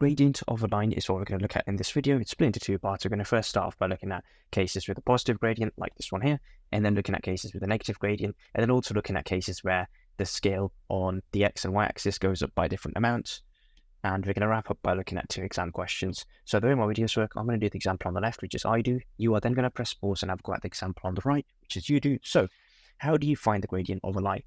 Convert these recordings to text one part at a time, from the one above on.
gradient of a line is what we're going to look at in this video. It's split into two parts. We're going to first start off by looking at cases with a positive gradient, like this one here, and then looking at cases with a negative gradient, and then also looking at cases where the scale on the x and y axis goes up by different amounts. And we're going to wrap up by looking at two exam questions. So the way my videos work, I'm going to do the example on the left, which is I do. You are then going to press pause and have a go at the example on the right, which is you do. So how do you find the gradient of a line?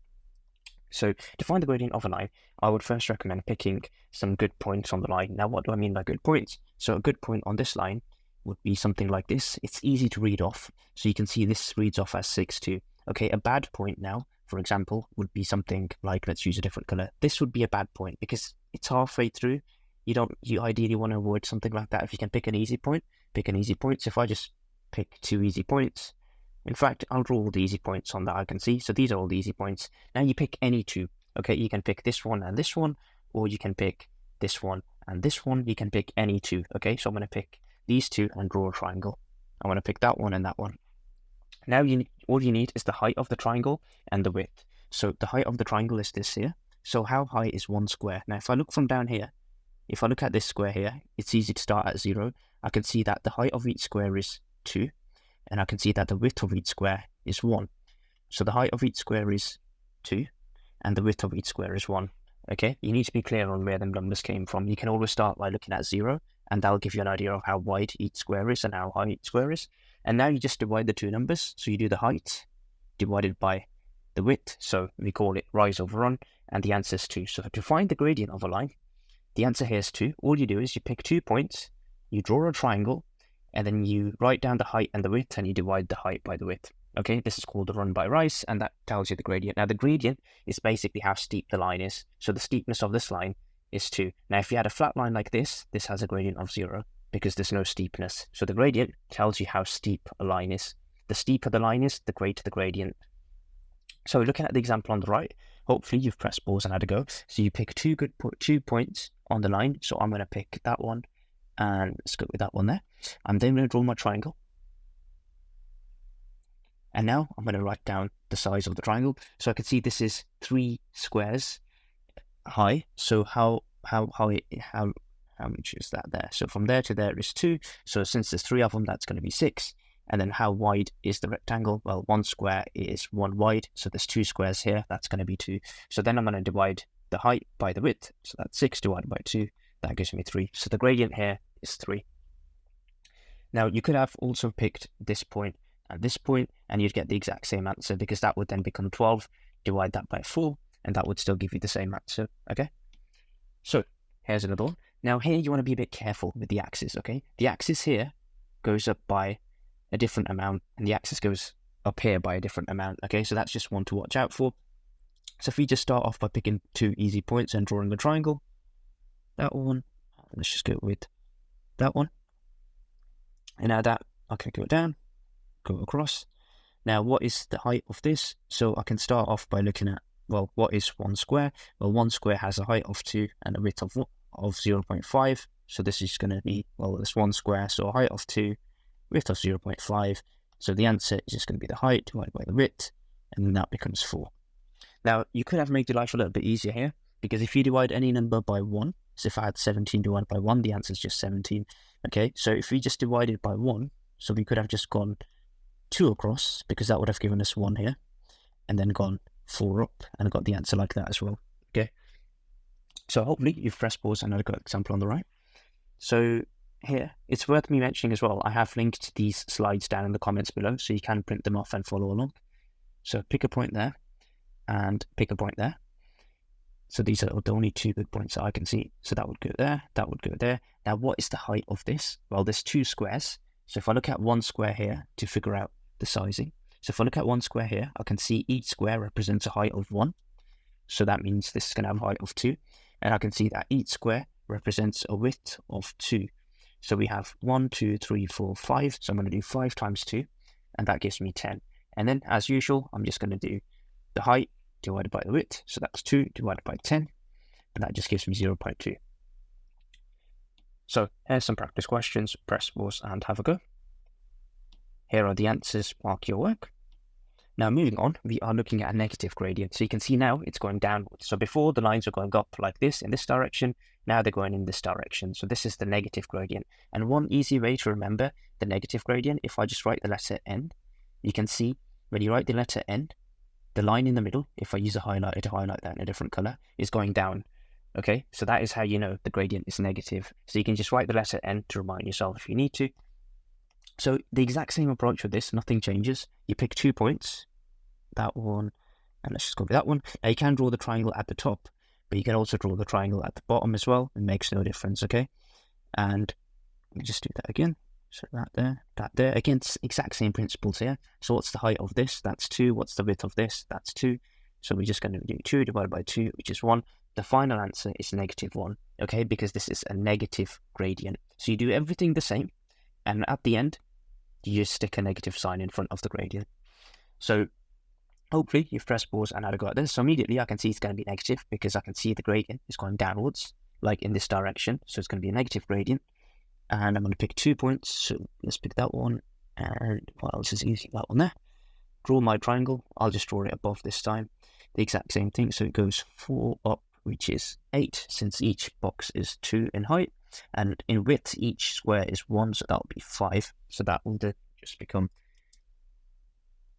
So to find the gradient of a line, I would first recommend picking some good points on the line. Now, what do I mean by good points? So a good point on this line would be something like this. It's easy to read off. So you can see this reads off as 6, 2. Okay, a bad point now, for example, would be something like, let's use a different color. This would be a bad point because it's halfway through. You ideally want to avoid something like that. If you can pick an easy point, pick an easy point. So if I just pick 2 easy points, in fact, I'll draw all the easy points on that I can see. So these are all the easy points. Now you pick any two. Okay, you can pick this one and this one, or you can pick this one and this one. You can pick any two. Okay, so I'm going to pick these two and draw a triangle. I'm going to pick that one and that one. Now all you need is the height of the triangle and the width. So the height of the triangle is this here. So how high is one square? Now if I look from down here, if I look at this square here, it's easy to start at 0. I can see that the height of each square is 2. And I can see that the width of each square is 1. So the height of each square is 2, and the width of each square is 1. Okay, you need to be clear on where the numbers came from. You can always start by looking at 0, and that'll give you an idea of how wide each square is and how high each square is. And now you just divide the two numbers. So you do the height divided by the width. So we call it rise over run, and the answer is 2. So to find the gradient of a line, the answer here is 2. All you do is you pick 2 points, you draw a triangle, and then you write down the height and the width, and you divide the height by the width. Okay, this is called the run by rise, and that tells you the gradient. Now, the gradient is basically how steep the line is. So the steepness of this line is 2. Now, if you had a flat line like this has a gradient of 0 because there's no steepness. So the gradient tells you how steep a line is. The steeper the line is, the greater the gradient. So looking at the example on the right, hopefully you've pressed pause and had a go. So you pick 2 points on the line. So I'm going to pick that one, and let's go with that one there. I'm then going to draw my triangle. And now I'm going to write down the size of the triangle. So I can see this is 3 squares high. So how much is that there? So from there to there is 2. So since there's 3 of them, that's going to be 6. And then how wide is the rectangle? Well, 1 square is 1 wide. So there's 2 squares here. That's going to be 2. So then I'm going to divide the height by the width. So that's 6 divided by 2. That gives me 3. So the gradient here is 3. Now, you could have also picked this point and this point, and you'd get the exact same answer because that would then become 12. Divide that by 4, and that would still give you the same answer, okay? So, here's another one. Now, here you want to be a bit careful with the axis, okay? The axis here goes up by a different amount, and the axis goes up here by a different amount, okay? So that's just one to watch out for. So if we just start off by picking 2 easy points and drawing a triangle, that one, let's just go with that one. And now that, I can go down, go across. Now, what is the height of this? So I can start off by looking at, well, what is 1 square? Well, 1 square has a height of 2 and a width of 0.5. So this is going to be, well, it's 1 square, so a height of 2, width of 0.5. So the answer is just going to be the height divided by the width, and then that becomes 4. Now, you could have made your life a little bit easier here, because if you divide any number by 1, so if I had 17 divided by 1, the answer is just 17. Okay, so if we just divided by 1, so we could have just gone 2 across, because that would have given us 1 here, and then gone 4 up, and got the answer like that as well. Okay, so hopefully you've pressed pause and had a good example on the right. So here, it's worth me mentioning as well, I have linked these slides down in the comments below, so you can print them off and follow along. So pick a point there, and pick a point there. So these are the only 2 good points that I can see. So that would go there, that would go there. Now, what is the height of this? Well, there's 2 squares. So if I look at 1 square here to figure out the sizing. So if I look at 1 square here, I can see each square represents a height of 1. So that means this is going to have a height of 2. And I can see that each square represents a width of 2. So we have 1, 2, 3, 4, 5. So I'm going to do 5 times 2, and that gives me 10. And then, as usual, I'm just going to do the height divided by the width. So that's 2 divided by 10, and that just gives me 0.2. So here's some practice questions. Press pause and have a go. Here are the answers. Mark your work. Now moving on, we are looking at a negative gradient. So you can see now it's going downwards. So before the lines are going up like this in this direction, Now they're going in this direction. So this is the negative gradient. And one easy way to remember the negative gradient, if I just write the letter N, you can see when you write the letter N, the line in the middle, if I use a highlighter to highlight that in a different color, is going down. Okay, so that is how you know the gradient is negative. So you can just write the letter N to remind yourself if you need to. So the exact same approach with this, nothing changes. You pick 2 points, that one, and let's just go with that one. Now you can draw the triangle at the top, but you can also draw the triangle at the bottom as well. It makes no difference, okay? And let me just do that again. So that there. Again, it's exact same principles here. So what's the height of this? That's 2. What's the width of this? That's 2. So we're just going to do 2 divided by 2, which is 1. The final answer is -1, okay? Because this is a negative gradient. So you do everything the same, and at the end, you just stick a negative sign in front of the gradient. So hopefully you've pressed pause and had a go at this. So immediately I can see it's going to be negative because I can see the gradient is going downwards, like in this direction. So it's going to be a negative gradient. And I'm going to pick 2 points. So let's pick that one. And what else is easy? That one there. Draw my triangle. I'll just draw it above this time. The exact same thing. So it goes 4 up, which is 8, since each box is 2 in height. And in width, each square is 1, so that'll be 5. So that will just become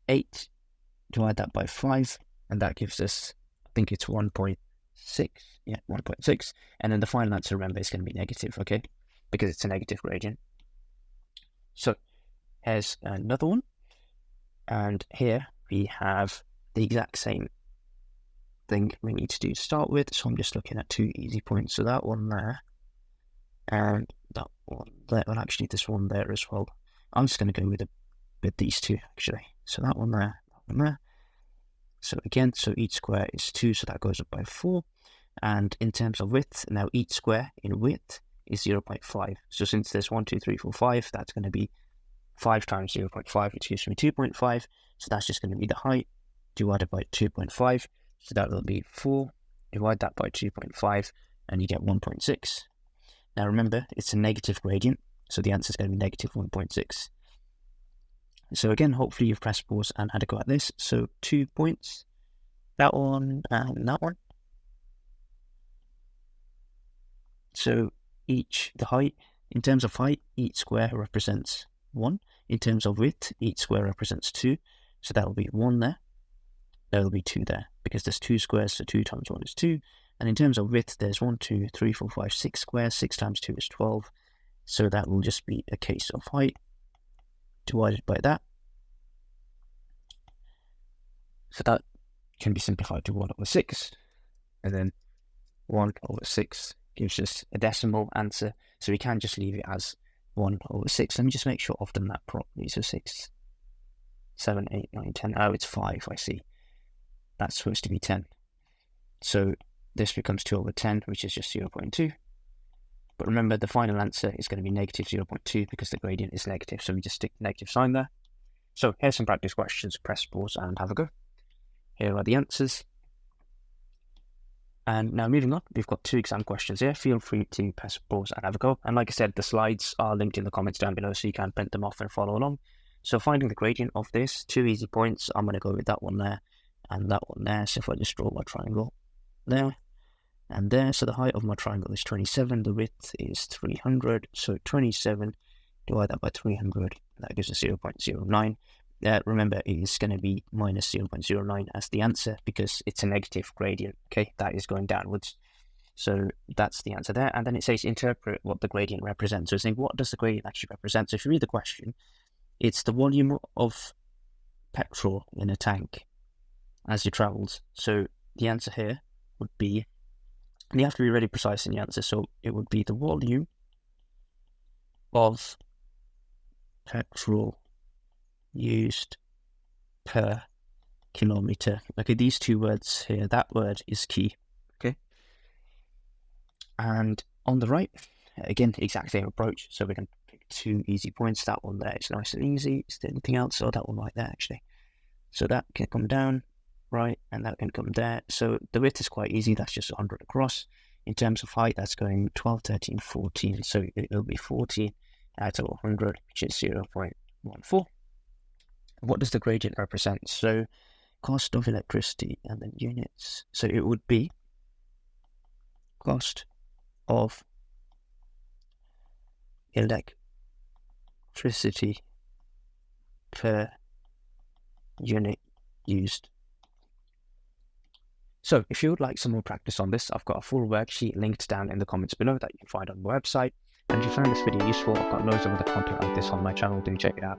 8. Divide that by 5, and that gives us, I think it's 1.6. Yeah, 1.6. And then the final answer, remember, is going to be negative, okay? Because it's a negative gradient. So here's another one. And here we have the exact same thing we need to do to start with. So I'm just looking at 2 easy points. So that one there, and that one there. Well, actually, this one there as well. I'm just going to go with these two, actually. So that one there, that one there. So again, so each square is 2, so that goes up by 4. And in terms of width, now each square in width is 0.5. So since there's 1, 2, 3, 4, 5, that's going to be 5 times 0.5, which gives me 2.5. So that's just going to be the height divided by 2.5. So that will be 4, divide that by 2.5, and you get 1.6. Now remember, it's a negative gradient, so the answer is going to be negative 1.6. So again, hopefully you've pressed pause and had a go at this. So 2 points, that one and that one. So the height, in terms of height, each square represents 1. In terms of width, each square represents 2. So that will be 1 there. There will be 2 there, because there's 2 squares, so 2 times 1 is 2. And in terms of width, there's 1, 2, 3, 4, 5, 6 squares. 6 times 2 is 12. So that will just be a case of height divided by that. So that can be simplified to 1 over 6. And then 1 over 6 gives us a decimal answer. So we can just leave it as 1 over 6. Let me just make sure I've done that properly. So 6, 7, 8, 9, 10. Oh, it's 5, I see. That's supposed to be 10. So this becomes 2 over 10, which is just 0.2. But remember, the final answer is going to be negative 0.2 because the gradient is negative. So we just stick the negative sign there. So here's some practice questions. Press pause and have a go. Here are the answers. And now moving on, we've got 2 exam questions here. Feel free to press pause and have a go. And like I said, the slides are linked in the comments down below, so you can print them off and follow along. So finding the gradient of this, 2 easy points. I'm going to go with that one there and that one there. So if I just draw my triangle there and there. So the height of my triangle is 27. The width is 300. So 27, divide that by 300. That gives us 0.09. Remember, it is going to be minus 0.09 as the answer because it's a negative gradient, okay? That is going downwards. So that's the answer there. And then it says interpret what the gradient represents. So it's saying, what does the gradient actually represent? So if you read the question, it's the volume of petrol in a tank as you travelled. So the answer here would be, and you have to be really precise in the answer, so it would be the volume of petrol used per kilometer. Okay, these 2 words here, that word is key. Okay, and on the right, again, exact same approach. So we're going to pick 2 easy points. That one there is nice and easy. Is there anything else? Oh, that one right there, actually. So that can come down, right, and that can come there. So the width is quite easy. That's just 100 across. In terms of height, that's going 12, 13, 14. So it'll be 14 out of 100, which is 0.14. What does the gradient represent? So cost of electricity and then units. So it would be cost of electricity per unit used. So if you would like some more practice on this, I've got a full worksheet linked down in the comments below that you can find on the website. And if you found this video useful, I've got loads of other content like this on my channel, do check it out.